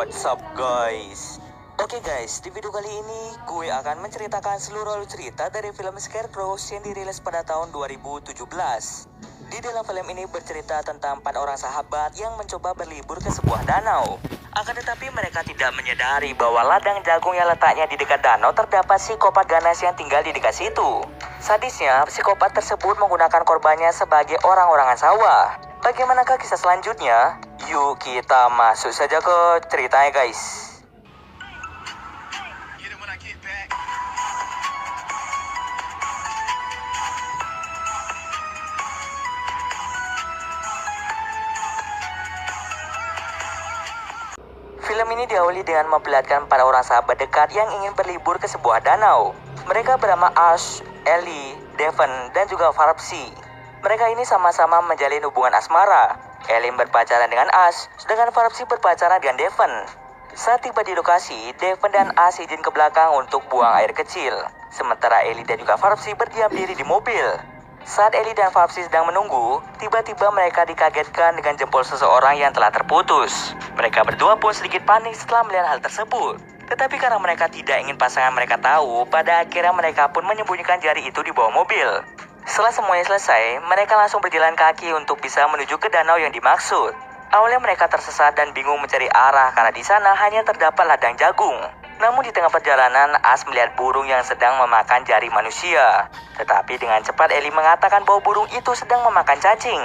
What's up guys? Oke guys, di video kali ini gue akan menceritakan seluruh alur cerita dari film Scarecrow yang dirilis pada tahun 2017. Di dalam film ini bercerita tentang 4 orang sahabat yang mencoba berlibur ke sebuah danau. Akan tetapi mereka tidak menyadari bahwa ladang jagung yang letaknya di dekat danau terdapat psikopat ganas yang tinggal di dekat situ. Sadisnya, psikopat tersebut menggunakan korbannya sebagai orang-orangan sawah. Bagaimanakah kisah selanjutnya? Yuk kita masuk saja ke ceritanya guys. Film ini diawali dengan memperlihatkan para orang sahabat dekat yang ingin berlibur ke sebuah danau. Mereka bernama Ash, Ellie, Devon, dan juga Farpsy. Mereka ini sama-sama menjalin hubungan asmara. Ellie berpacaran dengan Ash, sedangkan Farpsy berpacaran dengan Devon. Saat tiba di lokasi, Devon dan Ash izin ke belakang untuk buang air kecil. Sementara Ellie dan juga Farpsy berdiam diri di mobil. Saat Ellie dan Farpsy sedang menunggu, tiba-tiba mereka dikagetkan dengan jempol seseorang yang telah terputus. Mereka berdua pun sedikit panik setelah melihat hal tersebut. Tetapi karena mereka tidak ingin pasangan mereka tahu, pada akhirnya mereka pun menyembunyikan jari itu di bawah mobil. Setelah semuanya selesai, mereka langsung berjalan kaki untuk bisa menuju ke danau yang dimaksud. Awalnya mereka tersesat dan bingung mencari arah karena di sana hanya terdapat ladang jagung. Namun di tengah perjalanan, Ash melihat burung yang sedang memakan jari manusia. Tetapi dengan cepat Ellie mengatakan bahwa burung itu sedang memakan cacing.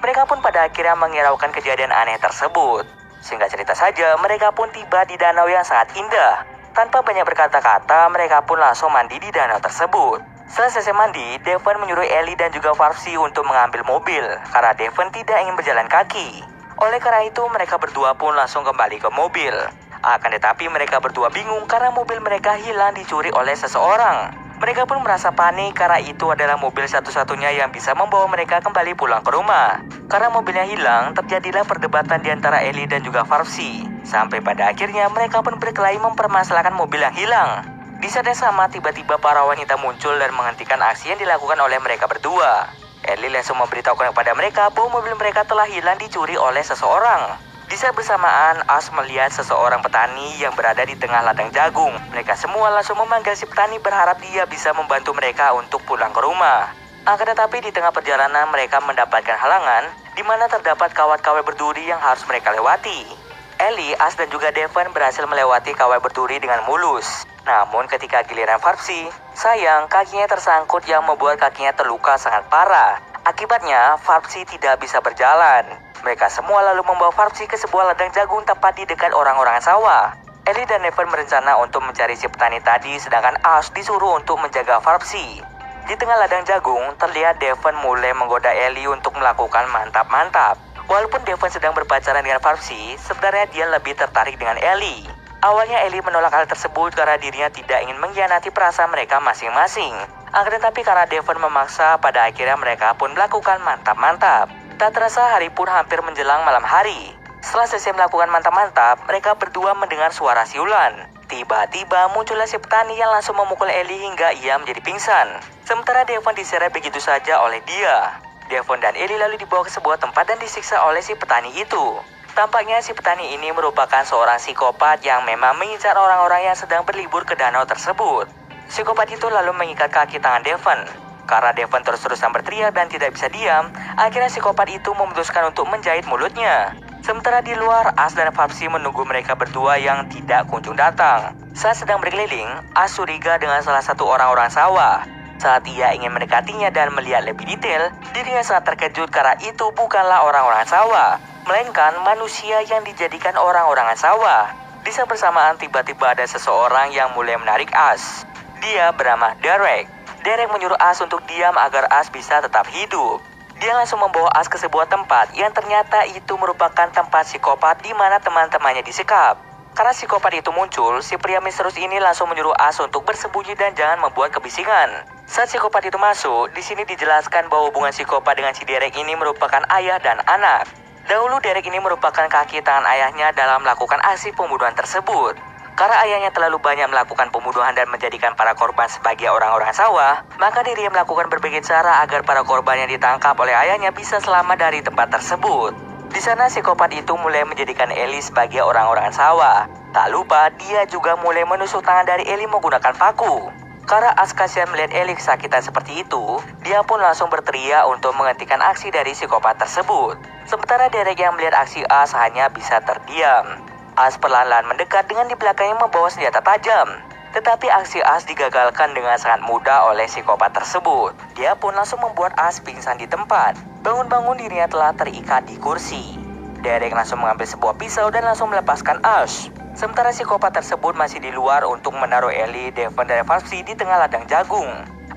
Mereka pun pada akhirnya menghiraukan kejadian aneh tersebut. Singkat cerita saja, mereka pun tiba di danau yang sangat indah. Tanpa banyak berkata-kata, mereka pun langsung mandi di danau tersebut. Setelah selesai mandi, Devon menyuruh Ellie dan juga Farpsy untuk mengambil mobil, karena Devon tidak ingin berjalan kaki. Oleh karena itu, mereka berdua pun langsung kembali ke mobil. Akan tetapi mereka berdua bingung karena mobil mereka hilang dicuri oleh seseorang. Mereka pun merasa panik karena itu adalah mobil satu-satunya yang bisa membawa mereka kembali pulang ke rumah. Karena mobilnya hilang, terjadilah perdebatan di antara Ellie dan juga Farpsy. Sampai pada akhirnya mereka pun berkelahi mempermasalahkan mobil yang hilang. Di saat yang sama, tiba-tiba para wanita muncul dan menghentikan aksi yang dilakukan oleh mereka berdua. Ellie langsung memberitahukan kepada mereka bahwa mobil mereka telah hilang dicuri oleh seseorang. Di saat bersamaan, Ash melihat seseorang petani yang berada di tengah ladang jagung. Mereka semua langsung memanggil si petani berharap dia bisa membantu mereka untuk pulang ke rumah. Akan tetapi di tengah perjalanan mereka mendapatkan halangan, di mana terdapat kawat-kawat berduri yang harus mereka lewati. Ellie, Ash, dan juga Devon berhasil melewati kawat berduri dengan mulus. Namun ketika giliran Farpsy, sayang kakinya tersangkut yang membuat kakinya terluka sangat parah. Akibatnya, Farpsy tidak bisa berjalan. Mereka semua lalu membawa Farpsy ke sebuah ladang jagung tepat di dekat orang-orangan sawah. Ellie dan Devon berencana untuk mencari si petani tadi, sedangkan Ash disuruh untuk menjaga Farpsy. Di tengah ladang jagung, terlihat Devon mulai menggoda Ellie untuk melakukan mantap-mantap. Walaupun Devon sedang berpacaran dengan Farpsy, sebenarnya dia lebih tertarik dengan Ellie. Awalnya Ellie menolak hal tersebut karena dirinya tidak ingin mengkhianati perasaan mereka masing-masing. Akan tetapi karena Devon memaksa, pada akhirnya mereka pun melakukan mantap-mantap. Tak terasa hari pun hampir menjelang malam hari. Setelah selesai melakukan mantap-mantap, mereka berdua mendengar suara siulan. Tiba-tiba muncullah si petani yang langsung memukul Ellie hingga ia menjadi pingsan. Sementara Devon diseret begitu saja oleh dia. Devon dan Ellie lalu dibawa ke sebuah tempat dan disiksa oleh si petani itu. Tampaknya si petani ini merupakan seorang psikopat yang memang mengincar orang-orang yang sedang berlibur ke danau tersebut. Psikopat itu lalu mengikat kaki tangan Devon. Karena Devon terus-terusan berteriak dan tidak bisa diam, akhirnya psikopat itu memutuskan untuk menjahit mulutnya. Sementara di luar, Ash dan Farpsy menunggu mereka berdua yang tidak kunjung datang. Saat sedang berkeliling, Ash curiga dengan salah satu orang-orang sawah. Saat ia ingin mendekatinya dan melihat lebih detail, dirinya sangat terkejut karena itu bukanlah orang-orang sawah, melainkan manusia yang dijadikan orang-orangan sawah. Di saat bersamaan, tiba-tiba ada seseorang yang mulai menarik Ash. Dia bernama Derek. Derek menyuruh Ash untuk diam agar Ash bisa tetap hidup. Dia langsung membawa Ash ke sebuah tempat yang ternyata itu merupakan tempat psikopat di mana teman-temannya disekap. Karena psikopat itu muncul, si pria misterius ini langsung menyuruh Ash untuk bersembunyi dan jangan membuat kebisingan. Saat psikopat itu masuk, di sini dijelaskan bahwa hubungan psikopat dengan si Derek ini merupakan ayah dan anak. Dahulu Derek ini merupakan kaki tangan ayahnya dalam melakukan aksi pembunuhan tersebut. Karena ayahnya terlalu banyak melakukan pembunuhan dan menjadikan para korban sebagai orang-orang sawah, maka dirinya melakukan berbagai cara agar para korban yang ditangkap oleh ayahnya bisa selamat dari tempat tersebut. Di sana psikopat itu mulai menjadikan Ellie sebagai orang-orangan sawah. Tak lupa dia juga mulai menusuk tangan dari Ellie menggunakan paku. Karena Ash kasihan melihat Ellie kesakitan seperti itu, dia pun langsung berteriak untuk menghentikan aksi dari psikopat tersebut. Sementara Derek yang melihat aksi Ash hanya bisa terdiam. Ash perlahan-lahan mendekat dengan di belakangnya membawa senjata tajam. Tetapi aksi Ash digagalkan dengan sangat mudah oleh psikopat tersebut. Dia pun langsung membuat Ash pingsan di tempat. Bangun-bangun dirinya telah terikat di kursi. Derek langsung mengambil sebuah pisau dan langsung melepaskan Ash. Sementara psikopat tersebut masih di luar untuk menaruh Ellie, Devon, dan Farpsy di tengah ladang jagung.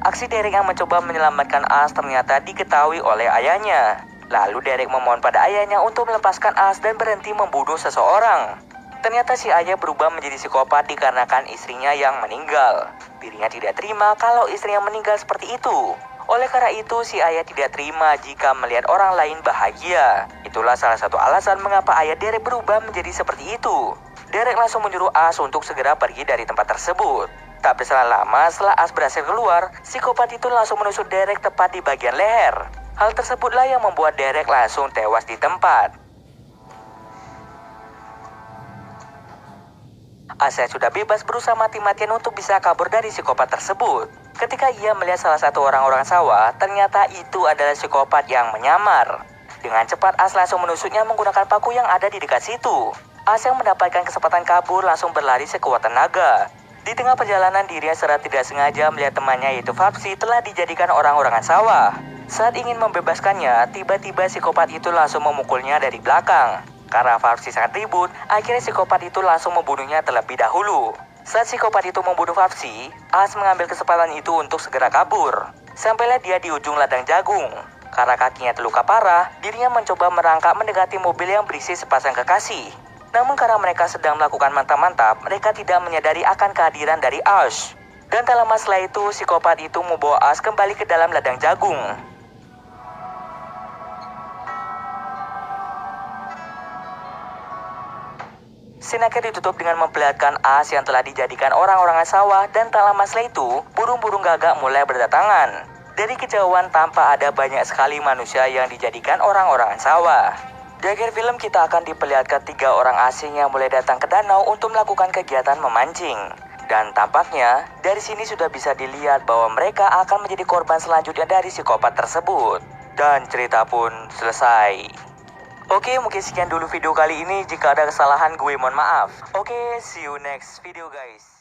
Aksi Derek yang mencoba menyelamatkan Ash ternyata diketahui oleh ayahnya. Lalu Derek memohon pada ayahnya untuk melepaskan Ash dan berhenti membunuh seseorang. Ternyata si ayah berubah menjadi psikopat dikarenakan istrinya yang meninggal. Dirinya tidak terima kalau istrinya meninggal seperti itu. Oleh karena itu, si ayah tidak terima jika melihat orang lain bahagia. Itulah salah satu alasan mengapa ayah Derek berubah menjadi seperti itu. Derek langsung menyuruh Ash untuk segera pergi dari tempat tersebut. Tak berselang lama, setelah Ash berhasil keluar, psikopat itu langsung menusuk Derek tepat di bagian leher. Hal tersebutlah yang membuat Derek langsung tewas di tempat. Ash yang sudah bebas berusaha mati-matian untuk bisa kabur dari psikopat tersebut. Ketika ia melihat salah satu orang-orang sawah, ternyata itu adalah psikopat yang menyamar. Dengan cepat Ash langsung menusuknya menggunakan paku yang ada di dekat situ. Ash yang mendapatkan kesempatan kabur langsung berlari sekuat tenaga. Di tengah perjalanan dirinya secara tidak sengaja melihat temannya yaitu Farpsy telah dijadikan orang-orangan sawah. Saat ingin membebaskannya, tiba-tiba psikopat itu langsung memukulnya dari belakang. Karena Farpsy sangat ribut, akhirnya psikopat itu langsung membunuhnya terlebih dahulu. Saat psikopat itu membunuh Farpsy, Ash mengambil kesempatan itu untuk segera kabur. Sampailah dia di ujung ladang jagung. Karena kakinya terluka parah, dirinya mencoba merangkak mendekati mobil yang berisi sepasang kekasih. Namun karena mereka sedang melakukan mantap-mantap, mereka tidak menyadari akan kehadiran dari Ash. Dan tak lama setelah itu, psikopat itu membawa Ash kembali ke dalam ladang jagung. Scene akhir ditutup dengan memperlihatkan Ash yang telah dijadikan orang-orangan sawah dan tak lama setelah itu, burung-burung gagak mulai berdatangan. Dari kejauhan tampak ada banyak sekali manusia yang dijadikan orang-orangan sawah. Di akhir film kita akan diperlihatkan 3 orang asing yang mulai datang ke danau untuk melakukan kegiatan memancing. Dan tampaknya dari sini sudah bisa dilihat bahwa mereka akan menjadi korban selanjutnya dari psikopat tersebut. Dan cerita pun selesai. Oke, mungkin sekian dulu video kali ini. Jika ada kesalahan gue mohon maaf. Oke, see you next video guys.